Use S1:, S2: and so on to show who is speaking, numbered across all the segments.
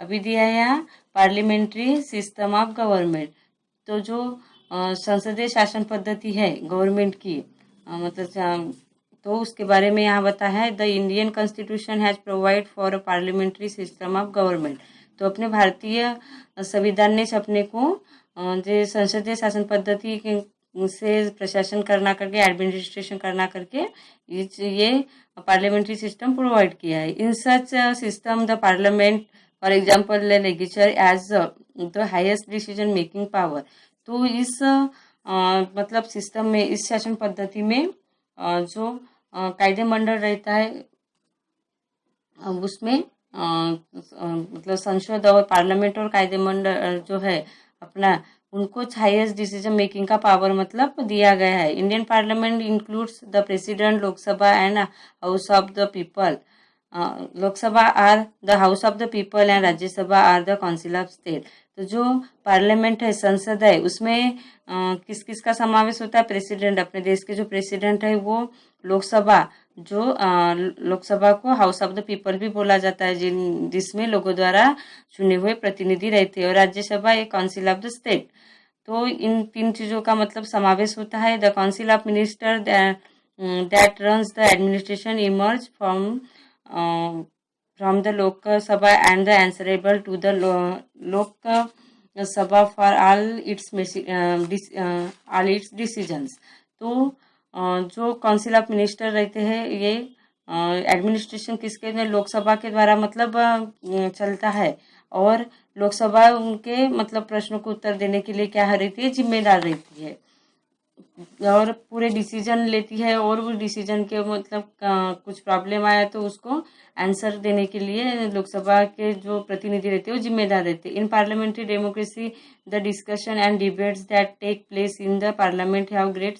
S1: अभी दिया है यहाँ पार्लियामेंट्री सिस्टम ऑफ गवर्नमेंट। तो जो संसदीय शासन पद्धति है गवर्नमेंट की, तो उसके बारे में यहाँ बताया है, the Indian constitution has provide for a parliamentary system of government. तो अपने भारतीय संविधान ने अपने को जो संसदीय शासन पद्धति से प्रशासन करना करके, एडमिनिस्ट्रेशन करना करके ये पार्लियामेंट्री सिस्टम प्रोवाइड किया है। In such system the parliament for example legislature as the highest decision making power. तो इस मतलब सिस्टम में, इस शासन पद्धति में जो कायदे मंडल रहता है उसमें मतलब संसद और पार्लियामेंट और कायदे मंडल जो है अपना, उनको हाईएस्ट डिसीजन मेकिंग का पावर मतलब दिया गया है। Indian parliament includes the president, Lok Sabha and house of the people. Lok Sabha are the house of the people and Rajya Sabha are the council of state. तो जो पार्लियामेंट है, संसद है, उसमें किस किस का समावेश होता है? प्रेसिडेंट, अपने देश के जो प्रेसिडेंट है वो। लोकसभा, जो लोकसभा को हाउस ऑफ द पीपल भी बोला जाता है, जिसमें लोगों द्वारा चुने हुए प्रतिनिधि रहते हैं। और राज्यसभा एक काउंसिल ऑफ द स्टेट। तो इन तीन चीज़ों का मतलब समावेश होता है। The council of minister that runs the administration emerge from the Lok Sabha and the answerable to the Lok Sabha for all its decisions. तो जो काउंसिल ऑफ मिनिस्टर रहते हैं, ये एडमिनिस्ट्रेशन किसके में? लोकसभा के द्वारा मतलब चलता है। और लोकसभा उनके मतलब प्रश्नों को उत्तर देने के लिए क्या रहती है? जिम्मेदार रहती है और पूरे डिसीजन लेती है। और वो डिसीजन के मतलब कुछ प्रॉब्लम आया तो उसको आंसर देने के लिए लोकसभा के जो प्रतिनिधि रहते हैं वो जिम्मेदार रहते हैं। In parliamentary democracy the discussion and debates that take place in the parliament have great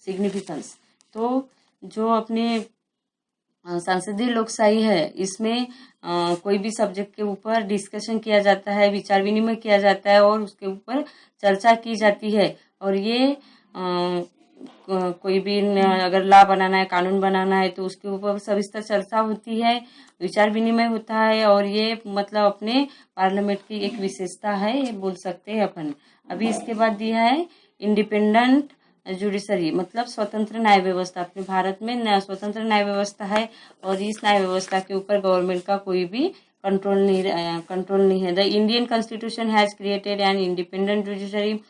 S1: significance. तो जो अपने संसदीय लोकशाही है, इसमें कोई भी सब्जेक्ट के ऊपर डिस्कशन किया जाता है, विचार विनिमय किया जाता है और उसके ऊपर चर्चा की जाती है। और ये कोई भी अगर लॉ बनाना है, कानून बनाना है, तो उसके ऊपर सविस्तर चर्चा होती है, विचार विनिमय होता है। और ये मतलब अपने पार्लियामेंट की एक विशेषता है, ये बोल सकते हैं अपन। अभी इसके बाद दिया है इंडिपेंडेंट जुडिशरी, मतलब स्वतंत्र न्याय व्यवस्था। अपने भारत में स्वतंत्र न्याय व्यवस्था है और इस न्याय व्यवस्था के ऊपर गवर्नमेंट का कोई भी कंट्रोल नहीं है। The Indian constitution has created an independent judiciary.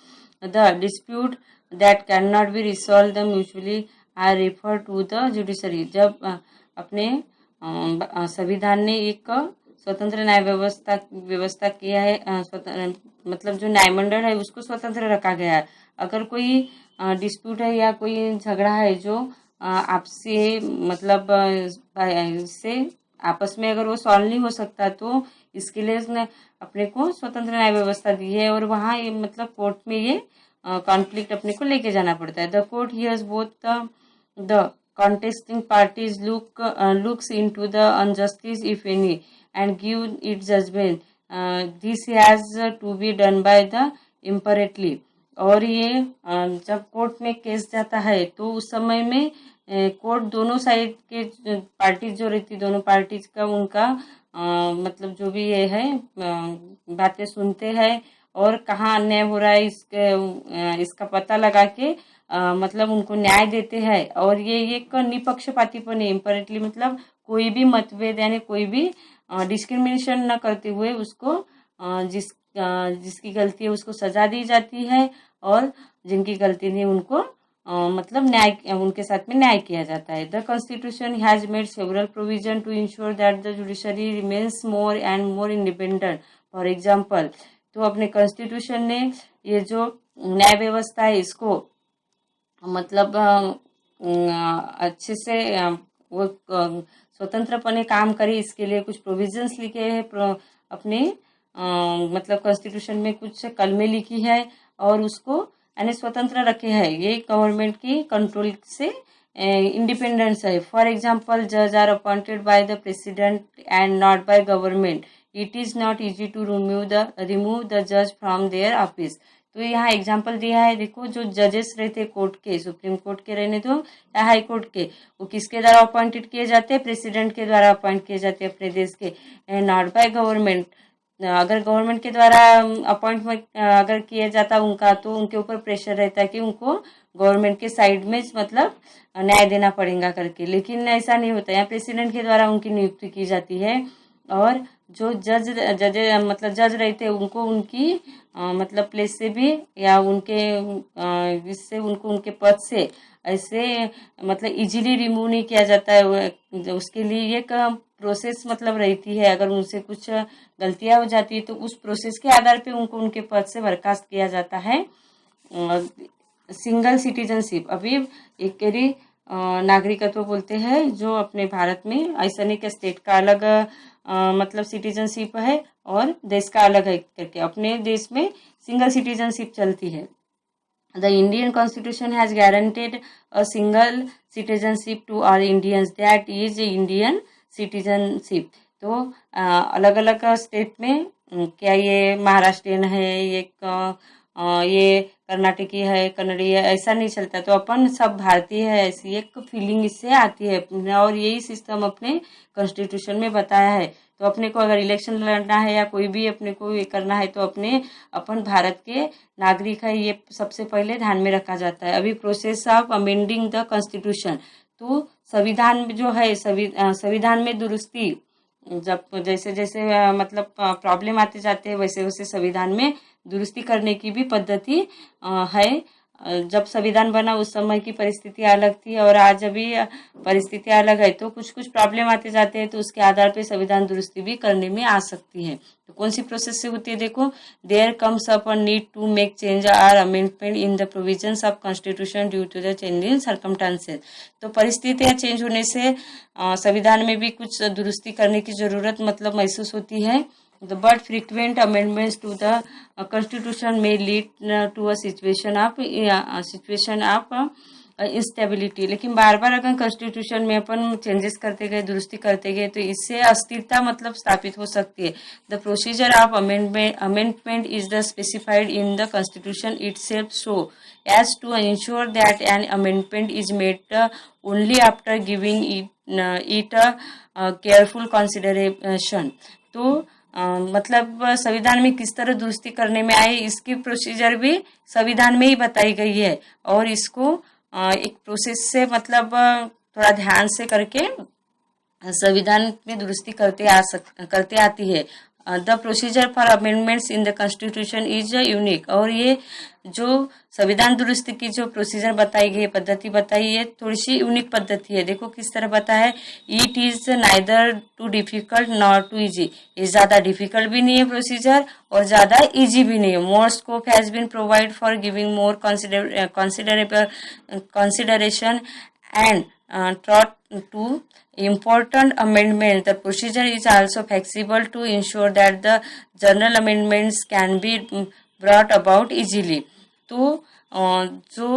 S1: The dispute that can not be resolved mutually are refer to the judiciary. जब अपने संविधान ने एक स्वतंत्र न्याय व्यवस्था किया है, मतलब जो न्यायमंडल है उसको स्वतंत्र रखा गया है। अगर कोई डिस्प्यूट है या कोई झगड़ा है जो आपसे मतलब से आपस में अगर वो सॉल्व नहीं हो सकता, तो इसके लिए उसने अपने को स्वतंत्र न्याय व्यवस्था दी है। और वहाँ ये मतलब कोर्ट में ये कॉन्फ्लिक्ट अपने को लेके जाना पड़ता है। The court hears both the contesting parties looks into the injustice if any and give its judgment. This has to be done by the imperatively. और ये जब कोर्ट में केस जाता है तो उस समय में कोर्ट दोनों साइड के पार्टीज जो रहती, दोनों पार्टीज का उनका मतलब जो भी ये है बातें सुनते हैं और कहाँ अन्याय हो रहा है इसका पता लगा के मतलब उनको न्याय देते हैं। और ये एक निपक्षपातीपन है, इम्परेटली मतलब कोई भी मतभेद यानी कोई भी डिस्क्रिमिनेशन न करते हुए उसको जिसकी गलती है उसको सजा दी जाती है और जिनकी गलती नहीं उनको मतलब न्याय, उनके साथ में न्याय किया जाता है। The constitution has made several provision to ensure that the judiciary remains more and more independent. For example, तो अपने कॉन्स्टिट्यूशन ने ये जो न्याय व्यवस्था है इसको मतलब अच्छे से वो स्वतंत्रपने काम करे, इसके लिए कुछ प्रोविजंस लिखे हैं अपने मतलब कॉन्स्टिट्यूशन में कुछ कलमें लिखी है और उसको यानी स्वतंत्र रखे हैं। ये गवर्नमेंट की कंट्रोल से इंडिपेंडेंस है। फॉर एग्जाम्पल, जज are appointed by the president and not by government. It is not easy to remove the जज फ्रॉम देयर ऑफिस। तो यहाँ एग्जाम्पल दिया है, देखो जो जजेस रहते कोर्ट के, सुप्रीम कोर्ट के रहने दो या हाई कोर्ट के, वो किसके द्वारा अपॉइंटेड किए जाते हैं? प्रेसिडेंट के द्वारा अपॉइंट किए जाते हैं अपने देश के, नॉट बाय गवर्नमेंट। अगर गवर्नमेंट के द्वारा अपॉइंटमेंट अगर किया जाता उनका, तो उनके ऊपर प्रेशर रहता है कि उनको गवर्नमेंट के साइड में मतलब न्याय देना पड़ेगा करके, लेकिन ऐसा नहीं होता। यहाँ प्रेसिडेंट के द्वारा उनकी नियुक्ति की जाती है, और जो जज मतलब जज रहते हैं उनको उनकी मतलब प्लेस से भी या उनके इससे उनको उनके पद से ऐसे मतलब इजीली रिमूव नहीं किया जाता है। उसके लिए एक प्रोसेस मतलब रहती है, अगर उनसे कुछ गलतियां हो जाती है तो उस प्रोसेस के आधार पे उनको उनके पद से बर्खास्त किया जाता है। सिंगल सिटीजनशिप, अभी एक नागरिकत्व बोलते हैं जो अपने भारत में, ऐसा नहीं कि स्टेट का अलग मतलब सिटीजनशिप है और देश का अलग है करके, अपने देश में सिंगल सिटीजनशिप चलती है। The Indian Constitution has guaranteed a single citizenship to all Indians, that is Indian citizenship। तो अलग अलग स्टेट में क्या ये महाराष्ट्रियन है, ये कर्नाटकी है, कन्नड़ी है, ऐसा नहीं चलता। तो अपन सब भारतीय है, ऐसी एक फीलिंग इससे आती है, और यही सिस्टम अपने कॉन्स्टिट्यूशन में बताया है। तो अपने को अगर इलेक्शन लड़ना है या कोई भी अपने को ये करना है, तो अपन भारत के नागरिक है, ये सबसे पहले ध्यान में रखा जाता है। अभी process of amending the constitution, तो संविधान जो है, संविधान में दुरुस्ती, जब जैसे जैसे मतलब प्रॉब्लम आते जाते हैं, वैसे वैसे संविधान में दुरुस्ती करने की भी पद्धति है। जब संविधान बना उस समय की परिस्थिति अलग थी, और आज अभी परिस्थिति अलग है, तो कुछ कुछ प्रॉब्लम आते जाते हैं, तो उसके आधार पे संविधान दुरुस्ती भी करने में आ सकती है। तो कौन सी प्रोसेस से होती है? देखो, there comes up a need to make change or amendment in the provisions of constitution due to the change in circumstances. तो परिस्थितियां चेंज होने से संविधान में भी कुछ दुरुस्ती करने की जरूरत मतलब महसूस होती है। But frequent amendments to the constitution may lead to a situation of instability. लेकिन बार बार अगर कॉन्स्टिट्यूशन में अपन चेंजेस करते गए, दुरुस्ती करते गए, तो इससे अस्थिरता मतलब स्थापित हो सकती है। The procedure of amendment is the specified in the constitution itself, so as to ensure that an amendment is made only after giving it careful consideration. तो मतलब संविधान में किस तरह दुरुस्ती करने में आए, इसकी प्रोसीजर भी संविधान में ही बताई गई है, और इसको एक प्रोसेस से मतलब थोड़ा ध्यान से करके संविधान में दुरुस्ती करते आती है। The procedure for amendments in the constitution is unique, और ये जो संविधान दुरुस्ती की जो प्रोसीजर बताई गई, पद्धति बताई है, थोड़ी सी यूनिक पद्धति है। देखो किस तरह बताया है, it is neither too difficult nor too easy, ये ज्यादा डिफिकल्ट भी नहीं है प्रोसीजर और ज्यादा इजी भी नहीं है। More scope has been provide for giving more consideration and thought to important amendment. The procedure is also flexible to ensure that the general amendments can be brought about easily। तो जो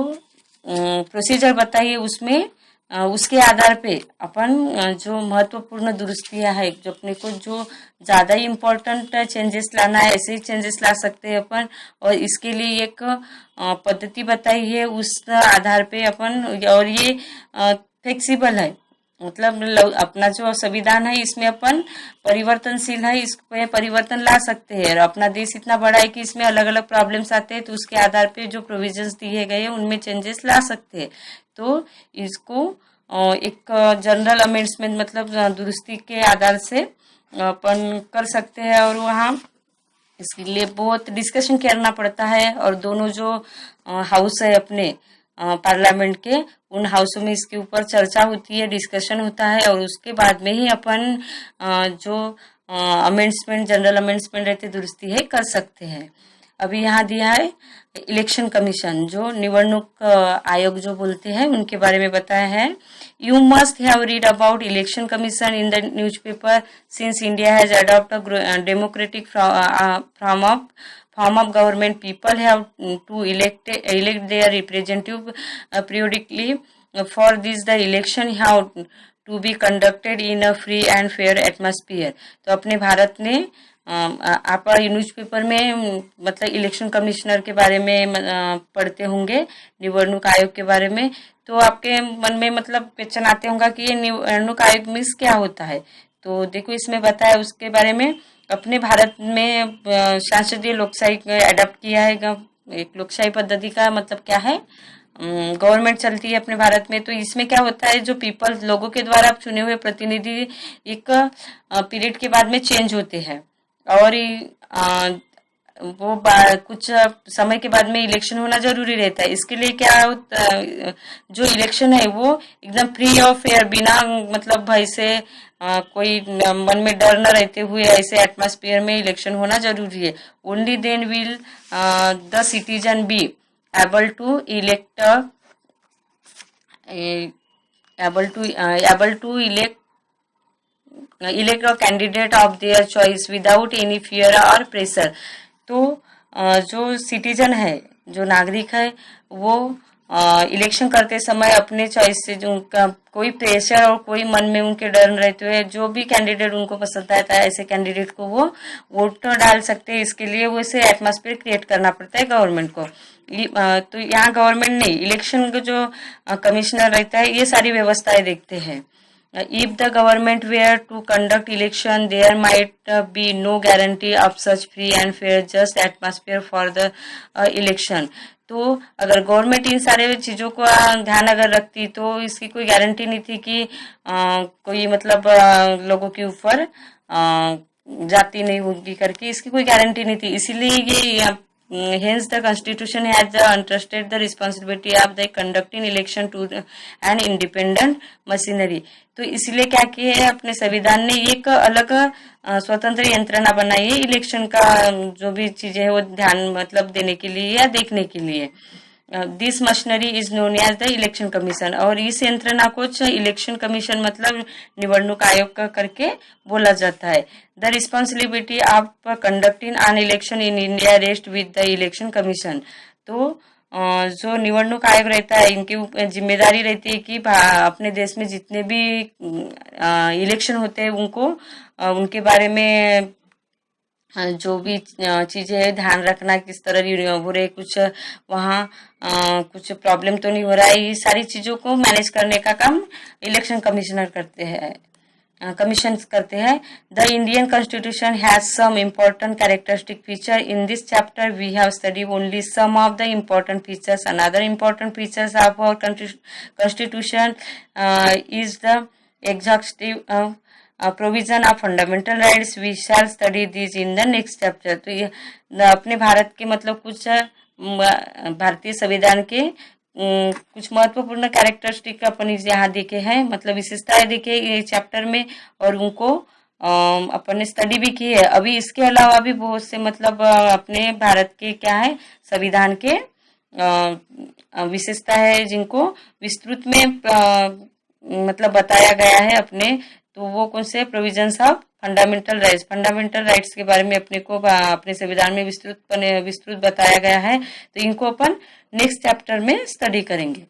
S1: procedure बताइए उसमें उसके आधार पे अपन जो महत्वपूर्ण दुरुस्तियां है, जो अपने को जो ज्यादा ही इम्पोर्टेंट चेंजेस लाना है, ऐसे ही चेंजेस ला सकते हैं अपन, और इसके लिए एक पद्धति बताई है, उस आधार पे अपन, और ये फ्लेक्सिबल है, मतलब अपना जो संविधान है इसमें अपन परिवर्तनशील है, इसमें परिवर्तन ला सकते हैं। और अपना देश इतना बड़ा है कि इसमें अलग अलग प्रॉब्लम्स आते हैं, तो उसके आधार पे जो प्रोविजंस दिए गए हैं उनमें चेंजेस ला सकते हैं। तो इसको एक जनरल अमेंडमेंट मतलब दुरुस्ती के आधार से अपन कर सकते हैं, और वहाँ इसके लिए बहुत डिस्कशन करना पड़ता है, और दोनों जो हाउस है अपने पार्लियामेंट के, उन हाउसों में इसके ऊपर चर्चा होती है, डिस्कशन होता है, और उसके बाद में ही अपन जो अमेंडमेंट, जनरल अमेंडमेंट रहते दुरुस्ती है कर सकते हैं। अभी यहाँ दिया है इलेक्शन कमीशन, जो निवडणूक आयोग जो बोलते हैं उनके बारे में बताया है। You must have read about election commission in the newspaper since India has adopted democratic form of government. People have to elect their representative periodically. For this, the election have to be conducted in a free and fair atmosphere. तो अपने भारत ने आप newspaper में मतलब election commissioner के बारे में पढ़ते होंगे, निवडणूक आयोग के बारे में। तो आपके मन में मतलब क्वेश्चन आते होंगे कि ये निवडणूक आयोग मीन्स क्या होता है। तो देखो इसमें बताया उसके बारे में। अपने भारत में संसदीय लोकशाही अडॉप्ट किया है। एक लोकशाही पद्धति का मतलब क्या है, गवर्नमेंट चलती है अपने भारत में। तो इसमें क्या होता है, जो पीपल लोगों के द्वारा चुने हुए प्रतिनिधि एक पीरियड के बाद में चेंज होते हैं, और वो कुछ समय के बाद में इलेक्शन होना जरूरी रहता है। इसके लिए क्या होता है, जो इलेक्शन है वो एकदम फ्री और फेयर, बिना मतलब भय से कोई मन में डर न रहते हुए ऐसे एटमॉस्फेयर में इलेक्शन होना जरूरी है। Only then will the citizen be able to elect able to elect a candidate of their choice without any fear or pressure। तो जो सिटीजन है, जो नागरिक है, वो इलेक्शन करते समय अपने चॉइस से, जो उनका कोई प्रेशर और कोई मन में उनके डर न रहते हुए जो भी कैंडिडेट उनको पसंद आता है ऐसे कैंडिडेट को वो वोट डाल सकते हैं। इसके लिए वो इसे एटमॉस्फेयर क्रिएट करना पड़ता है गवर्नमेंट को। तो यहाँ गवर्नमेंट नहीं, इलेक्शन का जो कमिश्नर रहता है ये सारी व्यवस्थाएं देखते हैं। If the government were to conduct election, there might be no guarantee of such free and fair just atmosphere for the election। तो अगर गवर्नमेंट इन सारे चीजों का ध्यान अगर रखती तो इसकी कोई गारंटी नहीं थी कि कोई मतलब लोगों के ऊपर जाति नहीं होगी करके, इसकी कोई गारंटी नहीं थी। इसीलिए ये hence the constitution has entrusted the responsibility of the conducting election to an independent machinery। तो इसलिए क्या किया है, अपने संविधान ने एक अलग स्वतंत्र यंत्रणा बनाई है इलेक्शन का, जो भी चीजें है वो ध्यान मतलब देने के लिए या देखने के लिए। This machinery is known as the election commission. और इस यंत्रणा को इलेक्शन कमीशन मतलब निवडणूक आयोग का करके बोला जाता है। The responsibility of conducting an election in India rest with the election commission. तो जो निवडणूक आयोग रहता है इनकी जिम्मेदारी रहती है कि अपने देश में जितने भी इलेक्शन होते हैं उनको उनके बारे में जो भी चीजें है ध्यान रखना, किस तरह हो रहे, कुछ वहाँ कुछ प्रॉब्लम तो नहीं हो रहा है, ये सारी चीजों को मैनेज करने का काम इलेक्शन कमिश्नर करते हैं, कमीशन करते हैं। The Indian constitution has some important characteristic feature. In this chapter we have study only some of the important features. Another important features of our constitution is the exhaustive provision of fundamental rights. We shall study this in the next chapter. तो ये अपने भारत के मतलब कुछ भारतीय संविधान के कुछ महत्वपूर्ण कैरेक्टरिस्टिक अपन यहाँ देखे हैं, मतलब विशेषताएं देखे ये चैप्टर में, और उनको अपन ने स्टडी भी की है। अभी इसके अलावा भी बहुत से मतलब अपने भारत के क्या है संविधान के विशेषता है जिनको विस्तृत में मतलब बताया गया है अपने। तो वो कौन से प्रोविजंस ऑफ फंडामेंटल राइट्स के बारे में अपने को अपने संविधान में विस्तृत बताया गया है। तो इनको अपन नेक्स्ट चैप्टर में स्टडी करेंगे।